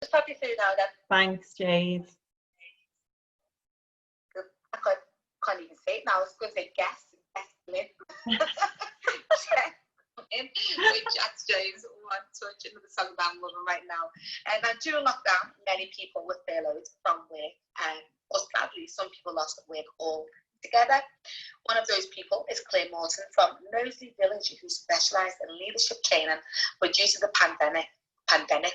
Just pop your food out then. Thanks, Jade. I can't even say it now. I was going to say guess Lynn. With Jack James on touch another song that I'm loving right now. And during lockdown, many people were furloughed from work, and sadly, some people lost work altogether. One of those people is Claire Morton from Merseyside Village, who specialised in leadership training, but due to the pandemic,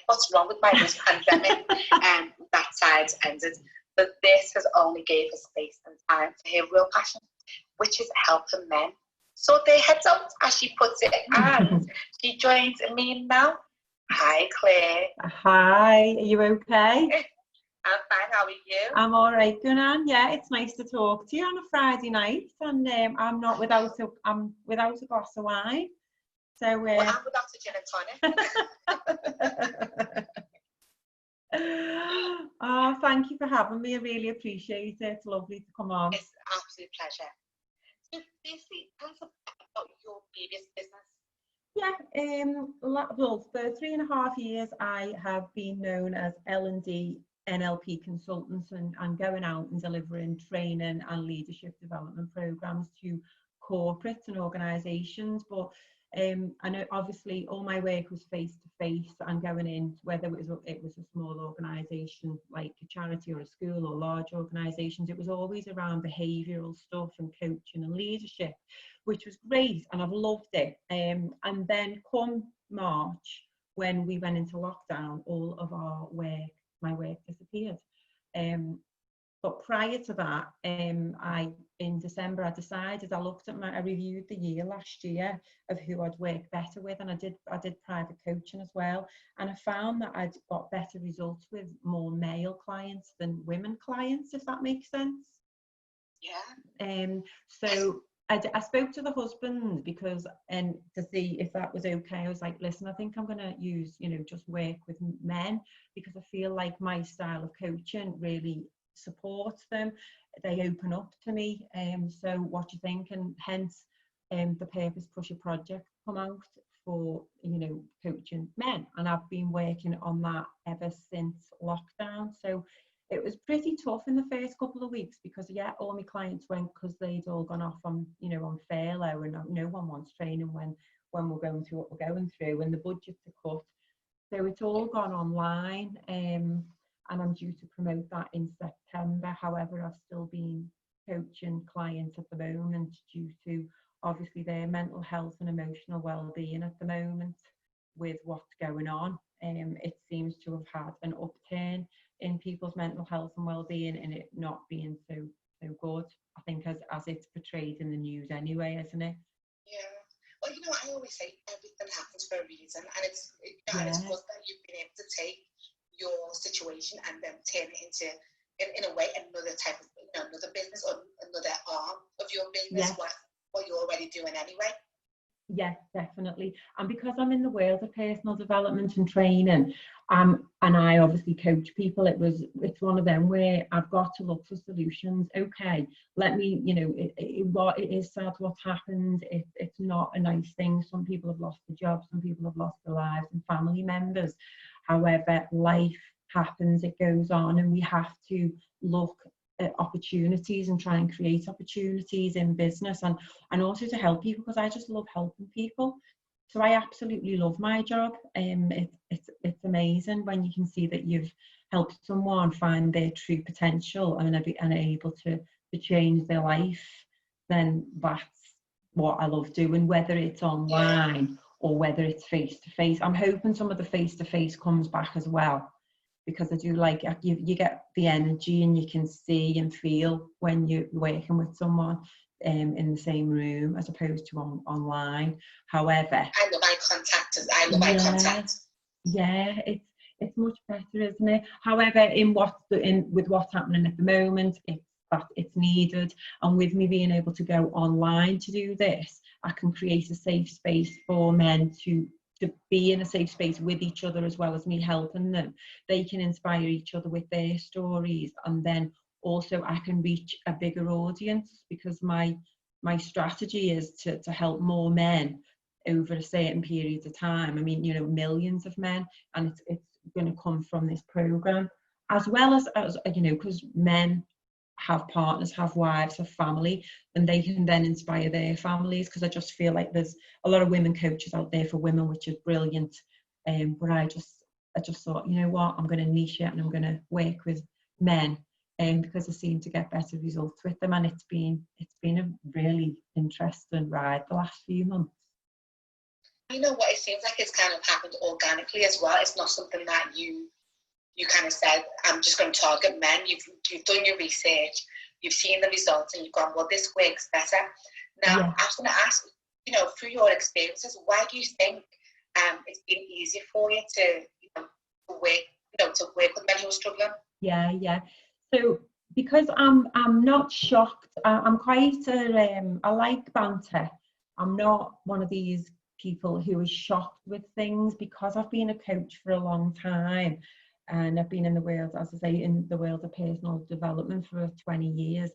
what's wrong with my voice? Pandemic, that side ended. But this has only gave her space and time to her real passion, which is helping men sort their heads out, as she puts it. And she joins me now. Hi, Claire. Hi, are you okay? I'm fine, how are you? I'm all right, Gunan. Yeah, it's nice to talk to you on a Friday night, and I'm without a glass of wine. So well, I'm without a gin and tonic. Oh, thank you for having me. I really appreciate it. It's lovely to come on. It's an absolute pleasure. So, basically, tell us about your previous business. Yeah, well, for 3.5 years, I have been known as L&D NLP consultants and going out and delivering training and leadership development programs to corporates and organisations. But I know obviously all my work was face to face and going in, whether it was a small organisation like a charity or a school or large organisations, it was always around behavioural stuff and coaching and leadership, which was great, and I've loved it. And then come March, when we went into lockdown, all of my work disappeared. But prior to that, in December, I reviewed the year last year of who I'd work better with, and I did private coaching as well, and I found that I'd got better results with more male clients than women clients, if that makes sense. Yeah. So I spoke to the husband because, and to see if that was okay. I was like, listen, I think I'm going to use, just work with men, because I feel like my style of coaching really supports them. They open up to me. So what do you think? And hence the Purpose Pusher project come out for, coaching men. And I've been working on that ever since lockdown. So it was pretty tough in the first couple of weeks because, all my clients went because they'd all gone off on, on furlough, and no one wants training when we're going through what we're going through, and the budgets are cut. So it's all gone online, and I'm due to promote that in September. However, I've still been coaching clients at the moment due to obviously their mental health and emotional well-being at the moment with what's going on. It seems to have had an upturn in people's mental health and well-being, and it not being so good, I think, as it's portrayed in the news anyway, isn't it? Yeah. Well, I always say everything happens for a reason, and it's good that you've been able to take your situation and then turn it into, in a way, another type of, another business or another arm of your business, what you're already doing anyway. Yes, definitely. And because I'm in the world of personal development and training, and I obviously coach people, it's one of them where I've got to look for solutions. Okay, let me, it is sad what's happened. It's not a nice thing. Some people have lost their jobs, some people have lost their lives and family members. However, life happens, it goes on, and we have to look at opportunities and try and create opportunities in business and also to help people, because I just love helping people. So I absolutely love my job. It's amazing when you can see that you've helped someone find their true potential and are able to change their life. Then that's what I love doing, whether it's online or whether it's face to face. I'm hoping some of the face to face comes back as well, because I do like you get the energy and you can see and feel when you're working with someone in the same room as opposed to online. However, I love eye contact. Eye contact. Yeah, it's much better, isn't it? However, with what's happening at the moment, it's needed, and with me being able to go online to do this, I can create a safe space for men to be in a safe space with each other, as well as me helping them. They can inspire each other with their stories, and then also I can reach a bigger audience, because my strategy is to help more men over a certain period of time. I mean, millions of men, and going to come from this program, as well as you know, because men have partners, have wives, have family, and they can then inspire their families, because I just feel like there's a lot of women coaches out there for women, which is brilliant. But I just thought, you know what, I'm going to niche it and I'm going to work with men, because I seem to get better results with them, and it's been a really interesting ride the last few months. You know what, it seems like it's kind of happened organically as well. It's not something that you kind of said, I'm just going to target men. You've done your research, you've seen the results, and you've gone, well, this works better. Now, Yeah. I was going to ask, you know, through your experiences, why do you think it's been easier for you to work with men who are struggling? Yeah. So because I'm not shocked. I'm quite I like banter. I'm not one of these people who is shocked with things, because I've been a coach for a long time, and I've been in the world, as I say, in the world of personal development for 20 years.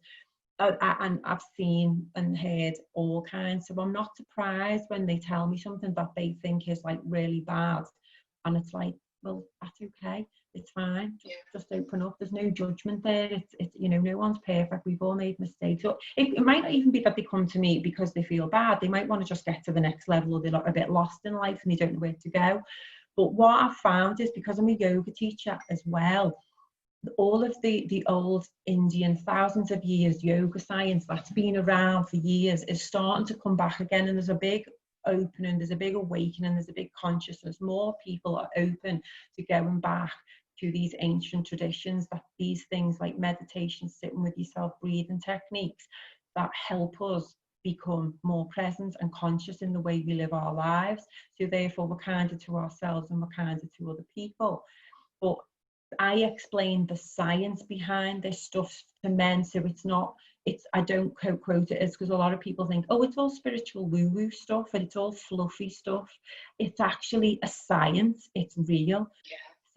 And I've seen and heard all kinds, so I'm not surprised when they tell me something that they think is like really bad, and it's like, well, that's okay, it's fine, just open up. There's no judgment there. It's you know, no one's perfect, we've all made mistakes. So it might not even be that they come to me because they feel bad. They might want to just get to the next level, or they're a bit lost in life and they don't know where to go. But what I've found is, because I'm a yoga teacher as well, all of the old Indian, thousands of years yoga science that's been around for years is starting to come back again, and there's a big opening, there's a big awakening, there's a big consciousness. More people are open to going back to these ancient traditions, that these things like meditation, sitting with yourself, breathing techniques that help us become more present and conscious in the way we live our lives. So therefore we're kinder to ourselves and we're kinder to other people. But I explain the science behind this stuff to men, so I don't quote it as, because a lot of people think, oh, it's all spiritual woo-woo stuff and it's all fluffy stuff. It's actually a science, it's real.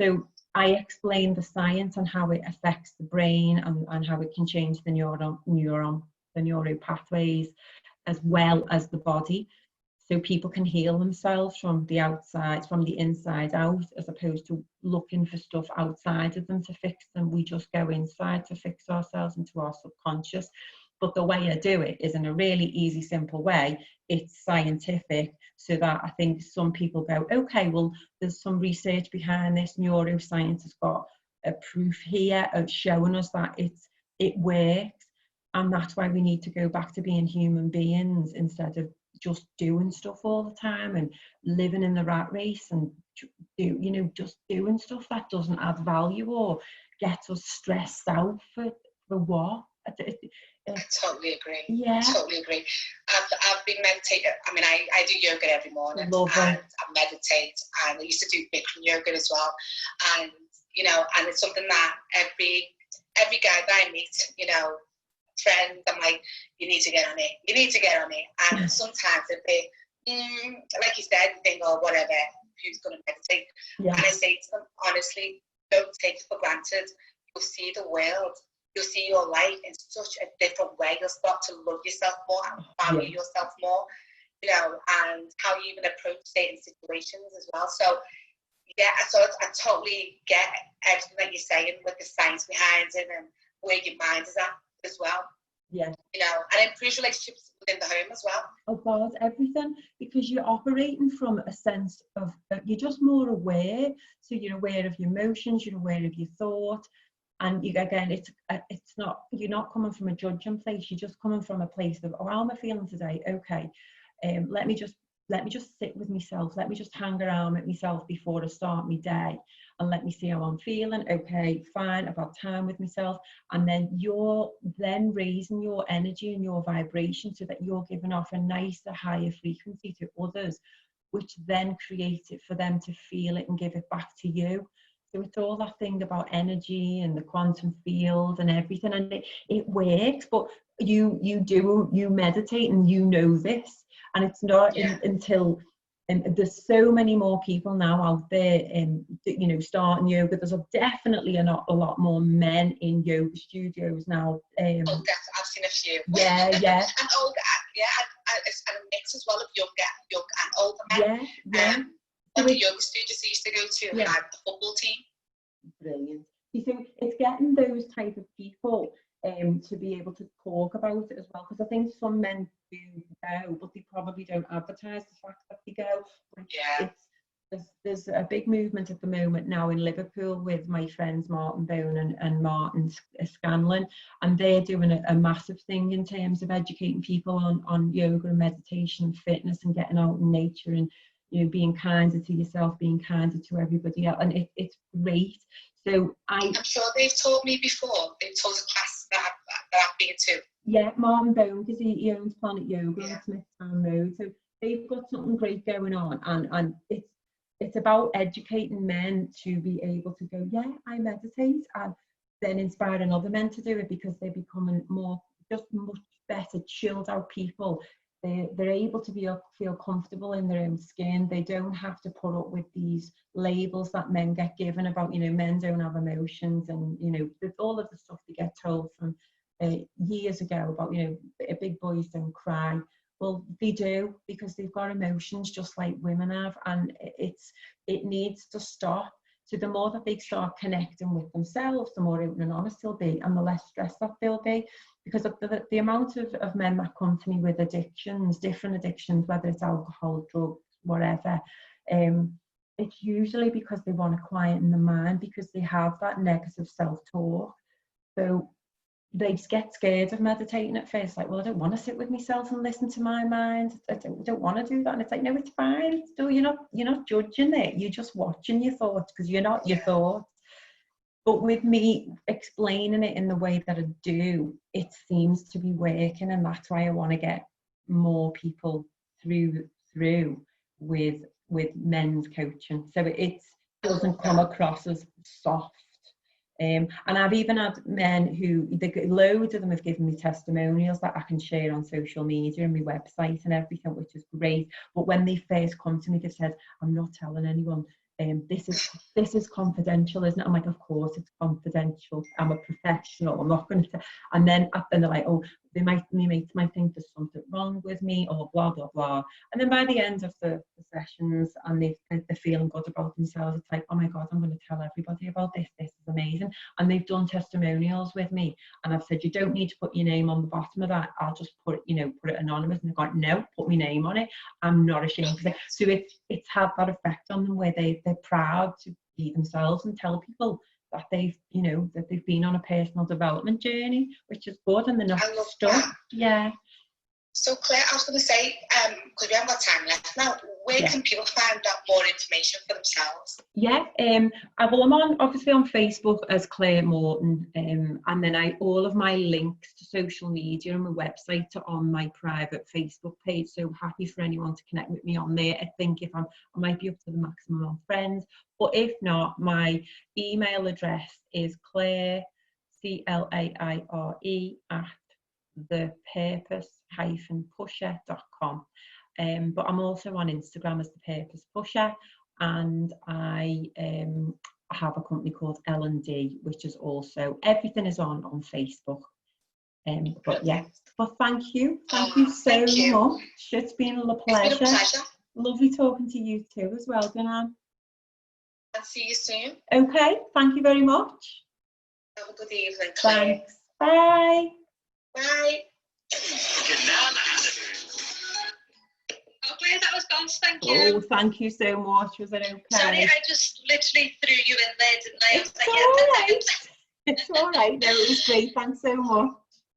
So I explain the science and how it affects the brain, and how it can change the neuro pathways as well as the body. So people can heal themselves from the outside, from the inside out, as opposed to looking for stuff outside of them to fix them. We just go inside to fix ourselves, into our subconscious. But the way I do it is in a really easy, simple way. It's scientific, so that I think some people go, okay, well, there's some research behind this. Neuroscience has got a proof here of showing us that it works. And that's why we need to go back to being human beings, instead of just doing stuff all the time and living in the rat race, and just doing stuff that doesn't add value or gets us stressed out for what. I totally agree. Yeah. Totally agree. I've been meditating. I mean, I do yoga every morning. Love and it. I meditate, and I used to do Bikram yoga as well. And and it's something that every guy that I meet, friends, I'm like, you need to get on it. You need to get on it. And sometimes if they, like you said, you think, oh, whatever, who's going to meditate? Yeah. And I say to them, honestly, don't take it for granted. You'll see the world. You'll see your life in such a different way. You'll start to love yourself more and value yourself more, and how you even approach certain situations as well. So, yeah, I totally get everything that you're saying with the science behind it and where your mind is at as well. Yeah. And improves relationships within the home as well. Oh God, everything, because you're operating from a sense of, you're just more aware. So you're aware of your emotions, you're aware of your thought. And again, it's not, you're not coming from a judging place. You're just coming from a place of, oh, how am I feeling today? Okay, let me just sit with myself. Let me just hang around with myself before I start my day, and let me see how I'm feeling. Okay, fine, I've got time with myself. And then you're then raising your energy and your vibration, so that you're giving off a nicer, higher frequency to others, which then creates it for them to feel it and give it back to you. So it's all that thing about energy and the quantum field and everything, and it works. But you meditate, and this, and it's not until, and there's so many more people now out there, starting yoga. There's definitely a lot more men in yoga studios now. I've seen a few. Yeah. And older, and a mix as well of younger and older men. Yeah. One of the yoga studios I used to go to Yeah. had the football team. Brilliant. You think it's getting those type of people to be able to talk about it as well, because I think some men do go, but they probably don't advertise the fact that they go. Yeah. There's a big movement at the moment now in Liverpool with my friends Martin Bone and Martin Scanlon, and they're doing a massive thing in terms of educating people on yoga and meditation and fitness and getting out in nature and, you know, being kinder to yourself, being kinder to everybody else, and it's great. So I'm sure they've told me before. They've told a class that I've been to. Yeah, Martin Bone, because he owns Planet Yoga on Smithtown Road, so they've got something great going on, and it's about educating men to be able to go, yeah, I meditate, and then inspiring other men to do it, because they're becoming just much better, chilled out people. They're able to feel comfortable in their own skin. They don't have to put up with these labels that men get given about, you know, men don't have emotions, and, you know, all of the stuff they get told from years ago about, you know, big boys don't cry. Well, they do, because they've got emotions just like women have, and it needs to stop. So the more that they start connecting with themselves, the more open and honest they'll be, and the less stressed that they'll be. Because of the amount of men that come to me with addictions, different addictions, whether it's alcohol, drugs, whatever, it's usually because they want to quieten the mind, because they have that negative self-talk. So they get scared of meditating at first, like, well, I don't want to sit with myself and listen to my mind. I don't want to do that. And it's like, no, it's fine. You're not judging it. You're just watching your thoughts, because you're not your thoughts. But with me explaining it in the way that I do, it seems to be working, and that's why I want to get more people through with men's coaching, so it doesn't come across as soft. And I've even had men loads of them have given me testimonials that I can share on social media and my website and everything, which is great. But when they first come to me, they've said, I'm not telling anyone. This is confidential, isn't it? I'm like, of course it's confidential. I'm a professional. I'm not going to. And then they're like, oh, my mates might think there's something wrong with me, or blah blah blah. And then by the end of the sessions, and they're feeling good about themselves, it's like, oh my God, I'm going to tell everybody about this. This is amazing. And they've done testimonials with me, and I've said, you don't need to put your name on the bottom of that. I'll just put it anonymous. And they've gone, no, put my name on it. I'm not ashamed of it. So it's had that effect on them, where they're proud to be themselves and tell people that they've been on a personal development journey, which is good, and they're not stuck. That. Yeah. So Claire, I was going to say, because we haven't got time left now, where can people find out more information for themselves? Yeah, I'm obviously on Facebook as Claire Morton, and then all of my links to social media and my website are on my private Facebook page. So happy for anyone to connect with me on there. I think I might be up to the maximum on friends, but if not, my email address is Claire, CLAIRE @thepurpose-pusher.com. But I'm also on Instagram as The Purpose Pusher, and I have a company called L&D, which is also, everything is on Facebook. But yeah, but thank you so much. It's been a pleasure. It's been a pleasure. Lovely talking to you too as well, Diane. I'll see you soon. Okay, thank you very much. Have a good evening, Claire. Thanks. Bye. Bye. Oh, Claire, that was gosh, thank you. Oh, thank you so much. Was it okay? Sorry, I just literally threw you in there, didn't I? It's all right. It's all right. No, it was great. Thanks so much.